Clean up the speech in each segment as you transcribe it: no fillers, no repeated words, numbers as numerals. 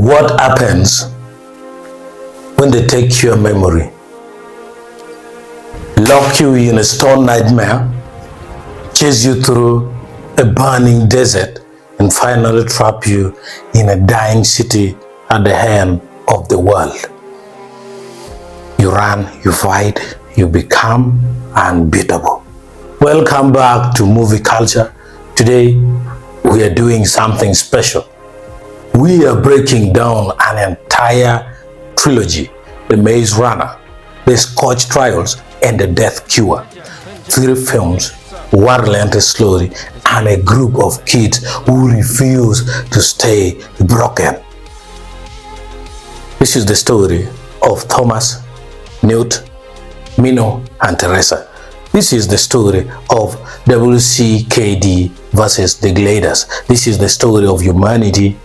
What happens when they take your memory, lock you in a stone nightmare, chase you through a burning desert, and finally trap you in a dying city at the end of the world? You run, you fight, you become unbeatable. Welcome back to Movie Culture. Today, we are doing something special. We are breaking down an entire trilogy: The Maze Runner, The Scorch Trials, and The Death Cure. 3 films, one relentless story, and a group of kids who refuse to stay broken. This is the story of Thomas, Newt, Minho, and Teresa. This is the story of WCKD versus the Gladers. This is the story of humanity,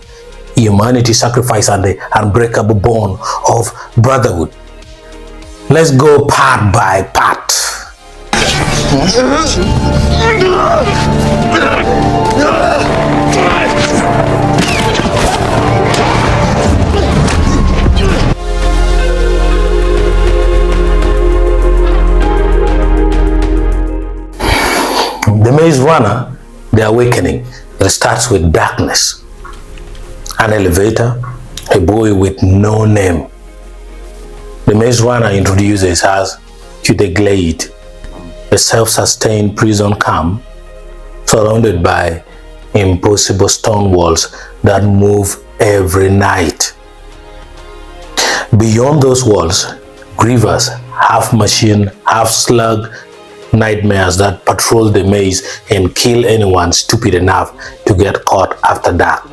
sacrifice, and the unbreakable bond of Brotherhood. Let's go part by part. The Maze Runner, The Awakening, it starts with darkness. An elevator, a boy with no name. The Maze Runner introduces us to the Glade, a self-sustained prison camp surrounded by impossible stone walls that move every night. Beyond those walls, Grievers, half machine, half slug nightmares that patrol the maze and kill anyone stupid enough to get caught after dark.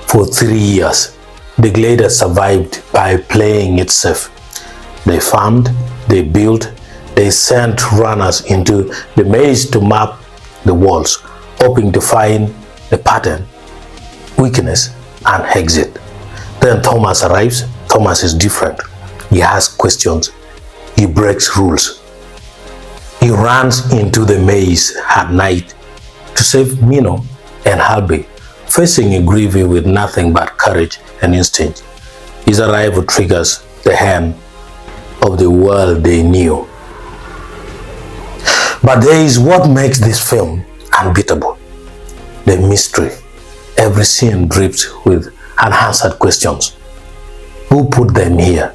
For 3 years, the Glade survived by playing it safe. They farmed, they built, they sent runners into the maze to map the walls, hoping to find a pattern, weakness, and exit. Then Thomas arrives. Thomas is different. He asks questions. He breaks rules. He runs into the maze at night to save Minho and Halby, facing a Grievy with nothing but courage and instinct. His arrival triggers the end of the world they knew. But there is what makes this film unbeatable: the mystery. Every scene drips with unanswered questions. Who put them here?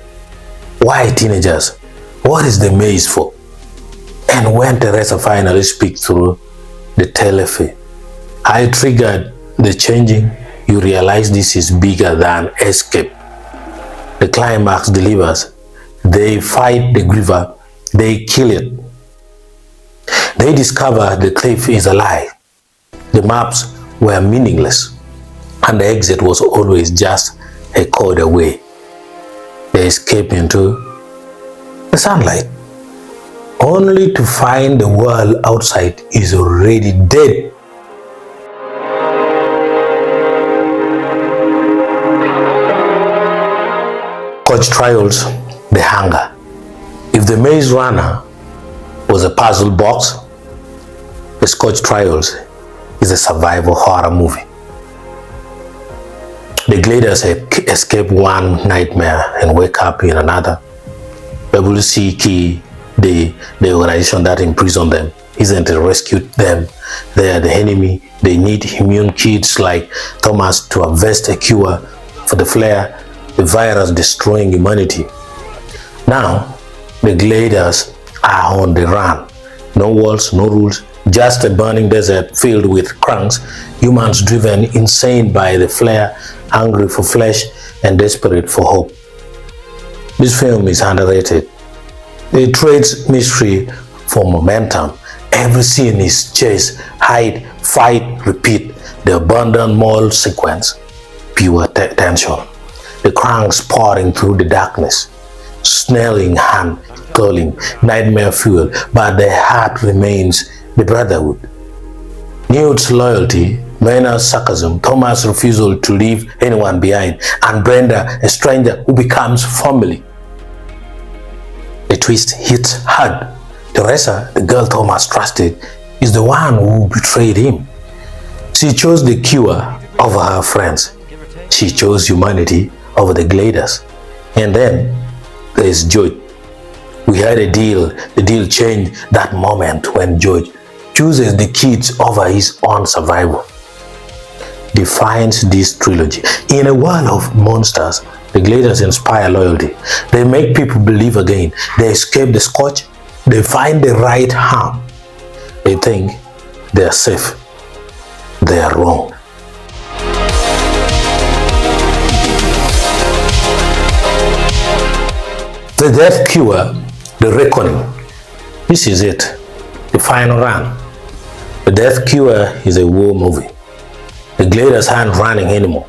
Why teenagers? What is the maze for? And when Teresa finally speaks through the telephone, I triggered the changing. You realize this is bigger than escape. The climax delivers. They fight the Griever. They kill it. They discover the cliff is a lie. The maps were meaningless, and the exit was always just a code away. They escape into the sunlight, only to find the world outside is already dead. Scorch Trials, The Hunger. If The Maze Runner was a puzzle box, The Scorch Trials is a survival horror movie. The Gladers escape one nightmare and wake up in another. WCKD, the organization that imprisoned them, isn't rescued them. They are the enemy. They need immune kids like Thomas to harvest a cure for the flare, the virus destroying humanity. Now, the Gladers are on the run. No walls, no rules, just a burning desert filled with cranks, humans driven insane by the flare, hungry for flesh and desperate for hope. This film is underrated. It trades mystery for momentum. Every scene is chase, hide, fight, repeat. The abandoned mall sequence, pure tension. The cranks pouring through the darkness, snarling hand, calling, nightmare fuel, but the heart remains the Brotherhood. Newt's loyalty, Minho's sarcasm, Thomas' refusal to leave anyone behind, and Brenda, a stranger who becomes family. The twist hits hard. Teresa, the girl Thomas trusted, is the one who betrayed him. She chose the cure over her friends. She chose humanity over the Gladers. And then there's George. We had a deal. The deal changed that moment when George chooses the kids over his own survival. Defines this trilogy. In a world of monsters, the Gladers inspire loyalty. They make people believe again. They escape the Scorch. They find the right harm. They think they are safe. They are wrong. The Death Cure, The Reckoning. This is it, the final run. The Death Cure is a war movie. The Gladers aren't running anymore.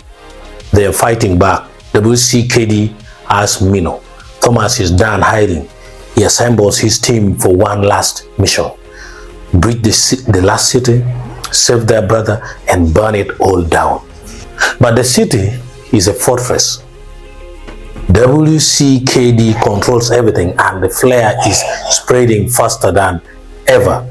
They are fighting back. WCKD has Minho. Thomas is done hiding. He assembles his team for one last mission. Breach the last city, save their brother, and burn it all down. But the city is a fortress. WCKD controls everything, and the flare is spreading faster than ever.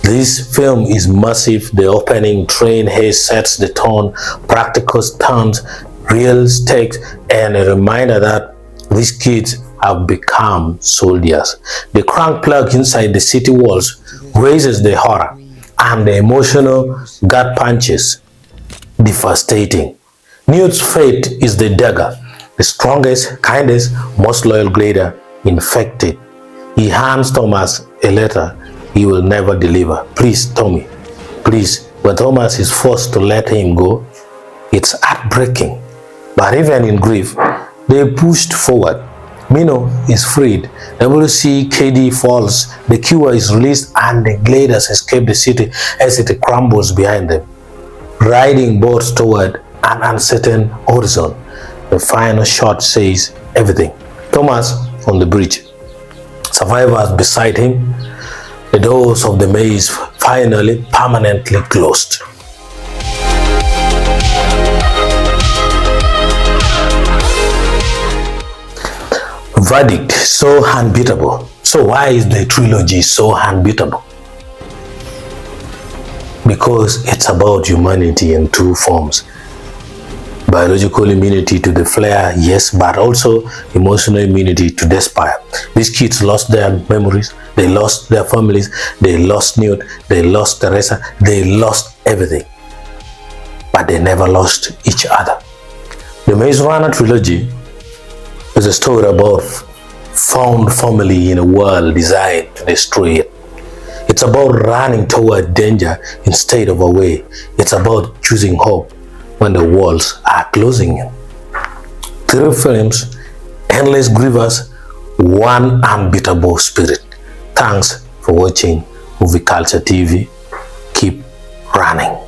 This film is massive. The opening train haze sets the tone, practical stunts, real stakes, and a reminder that these kids have become soldiers. The crank plug inside the city walls raises the horror, and the emotional gut punches devastating. Newt's fate is the dagger. The strongest, kindest, most loyal Glader infected. He hands Thomas a letter he will never deliver. Please, Tommy, please. When Thomas is forced to let him go, it's heartbreaking. But even in grief, they pushed forward. Minho is freed. WCKD Falls. The cure is released, and the Gladers escape the city as it crumbles behind them, riding boats toward an uncertain horizon. The final shot says everything. Thomas on the bridge. Survivors beside him. The doors of the maze finally permanently closed. Verdict: so unbeatable. So why is the trilogy so unbeatable? Because it's about humanity in two forms. Biological immunity to the flare, yes, but also emotional immunity to despair. These kids lost their memories, they lost their families, they lost Newt, they lost Teresa, they lost everything. But they never lost each other. The Maze Runner trilogy is a story about found family in a world designed to destroy it. It's about running toward danger instead of away. It's about choosing hope when the walls are closing in. 3 films, endless grievers, one unbeatable spirit. Thanks for watching Movie Culture TV. Keep running.